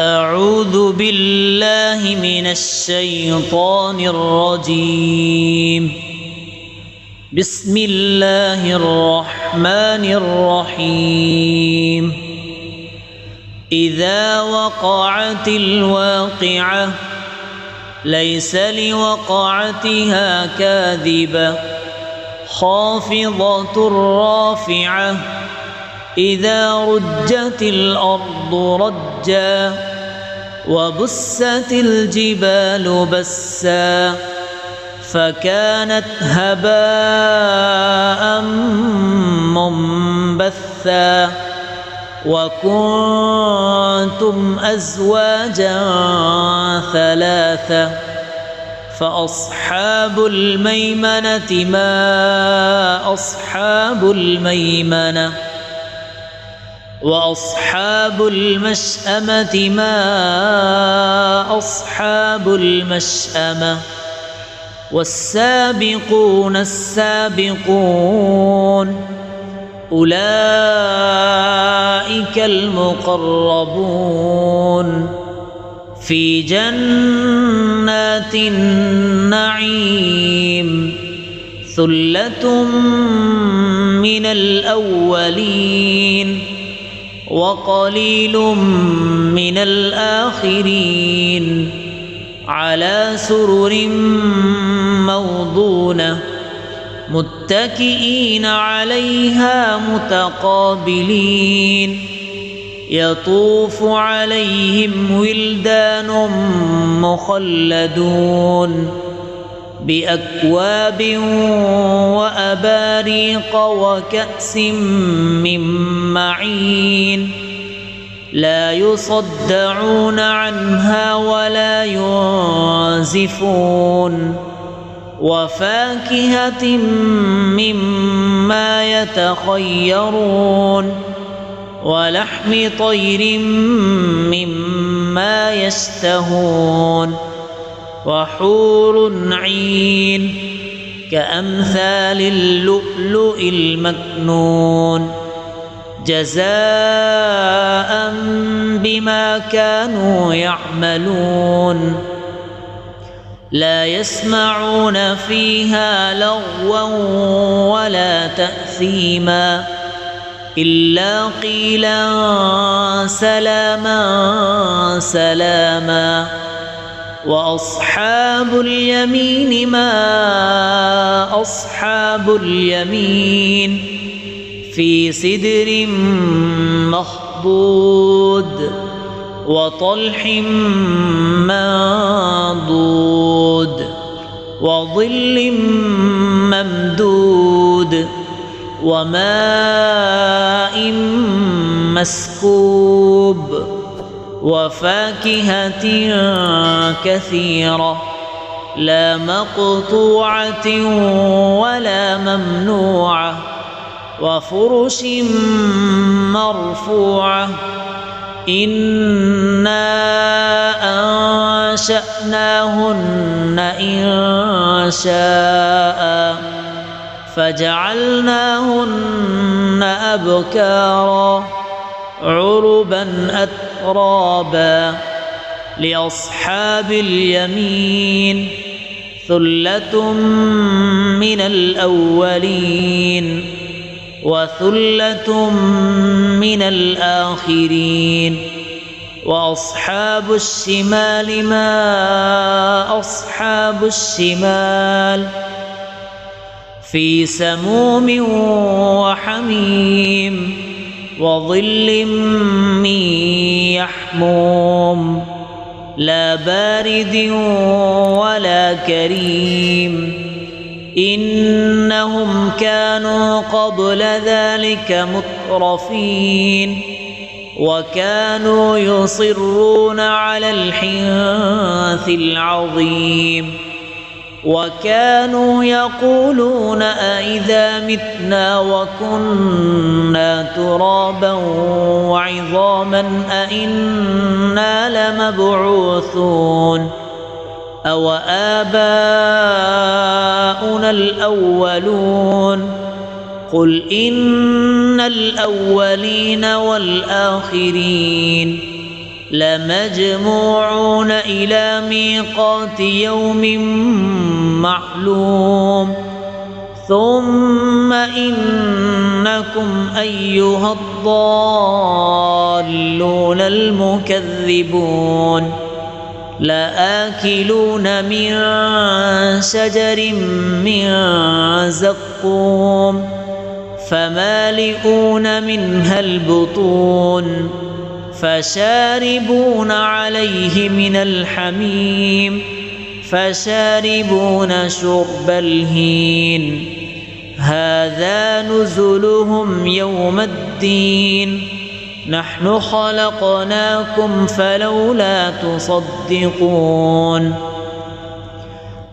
أعوذ بالله من الشيطان الرجيم. بسم الله الرحمن الرحيم. إذا وقعت الواقعة ليس لوقعتها كاذبة خافضة رافعة إذا رجت الأرض رجا وبست الجبال بسا فكانت هباء منبثا وكنتم أزواجا ثلاثة فأصحاب الميمنة ما أصحاب الميمنة وأصحاب المشأمة ما أصحاب المشأمة والسابقون السابقون أولئك المقربون في جنات النعيم ثلة من الأولين وقليل من الآخرين على سرر موضونة متكئين عليها متقابلين يطوف عليهم ولدان مخلدون بأكواب وأباريق وكأس من معين لا يصدعون عنها ولا ينزفون وفاكهة مما يتخيرون ولحم طير مما يشتهون وحور عين كأمثال اللؤلؤ المكنون جزاء بما كانوا يعملون لا يسمعون فيها لغوا ولا تأثيما إلا قيلا سلاما سلاما وأصحاب اليمين ما أصحاب اليمين في سدر مخضود وطلح منضود وظل ممدود وماء مسكوب وفاكهة كثيرة لا مقطوعة ولا ممنوعة وفرش مرفوعة إنا أنشأناهن إنشاء فجعلناهن أبكارا عربا أترابا لأصحاب اليمين ثلة من الأولين وثلة من الآخرين وأصحاب الشمال ما أصحاب الشمال في سموم وحميم وظل من يحموم لا بارد ولا كريم إنهم كانوا قبل ذلك مترفين وكانوا يصرون على الحنث العظيم وكانوا يقولون أئذا متنا وكنا ترابا وعظاما أئنا لمبعوثون أو آباؤنا الأولون قل إن الأولين والآخرين لمجموعون إلى ميقات يوم معلوم ثم إنكم أيها الضالون المكذبون لآكلون من شجر من زقوم فمالئون منها البطون فشاربون عليه من الحميم فشاربون شرب الهين هذا نزلهم يوم الدين نحن خلقناكم فلولا تصدقون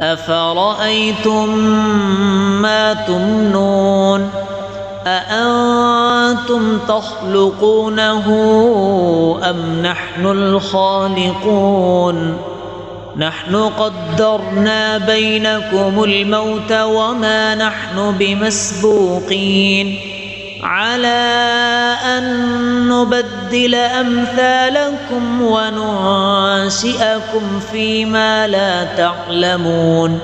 أفرأيتم ما تمنون أأنتم تخلقونه أم نحن الخالقون نحن قدرنا بينكم الموت وما نحن بمسبوقين على أن نبدل أمثالكم وننشئكم فيما لا تعلمون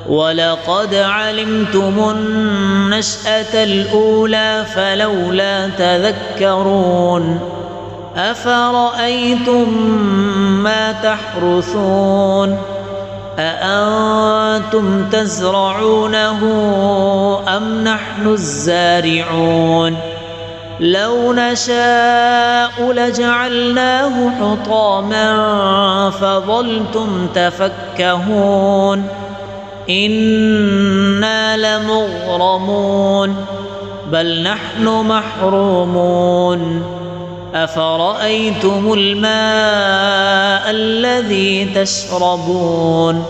ولقد علمتم النشأة الأولى فلولا تذكرون أفرأيتم ما تحرثون أأنتم تزرعونه أم نحن الزارعون لو نشاء لجعلناه حطاما فظلتم تفكهون إنا لمغرمون بل نحن محرومون أفرأيتم الماء الذي تشربون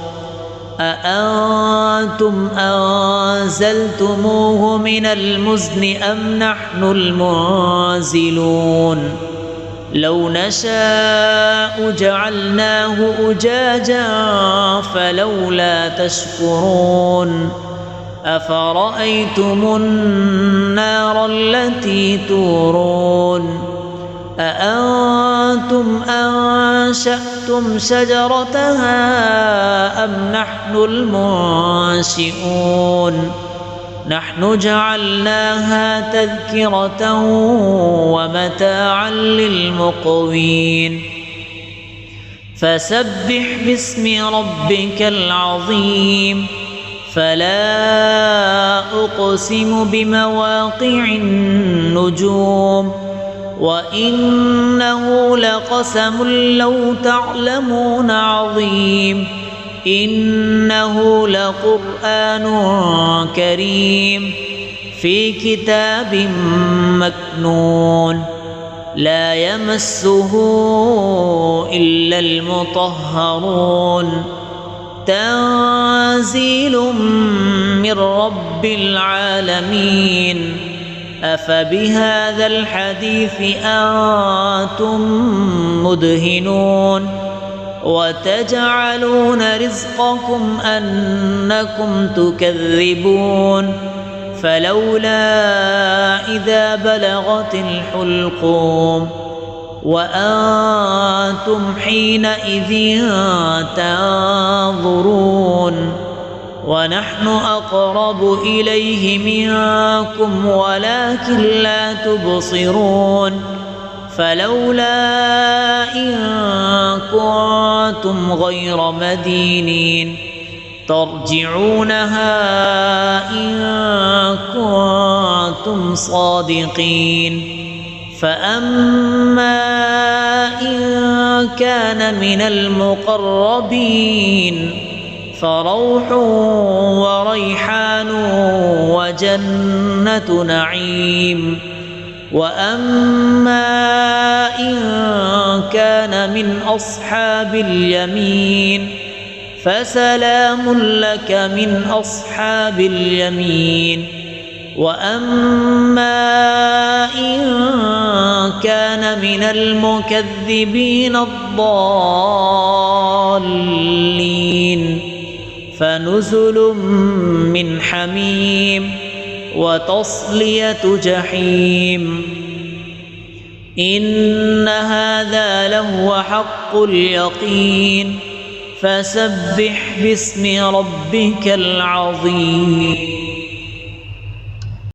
أأنتم أنزلتموه من المزن أم نحن المنزلون لو نشاء جعلناه أجاجا فلولا تشكرون أفرأيتم النار التي تورون أأنتم أنشأتم شجرتها أم نحن المنشئون نحن جعلناها تذكرة ومتاعا للمقوين فسبح باسم ربك العظيم فلا أقسم بمواقع النجوم وإنه لقسم لو تعلمون عظيم إنه لقرآن كريم في كتاب مكنون لا يمسه إلا المطهرون تنزيل من رب العالمين أفبهذا الحديث أنتم مدهنون وتجعلون رزقكم أنكم تكذبون فلولا إذا بلغت الحلقوم وأنتم حينئذ تنظرون ونحن أقرب إليه منكم ولكن لا تبصرون فلولا إن كنتم غير مدينين ترجعونها إن كنتم صادقين فأما إن كان من المقربين فروح وريحان وجنة نعيم وأما إن كان من أصحاب اليمين فسلام لك من أصحاب اليمين وأما إن كان من المكذبين الضالين فنزل من حميم وتصلية جحيم إن هذا لهو حق اليقين فسبح باسم ربك العظيم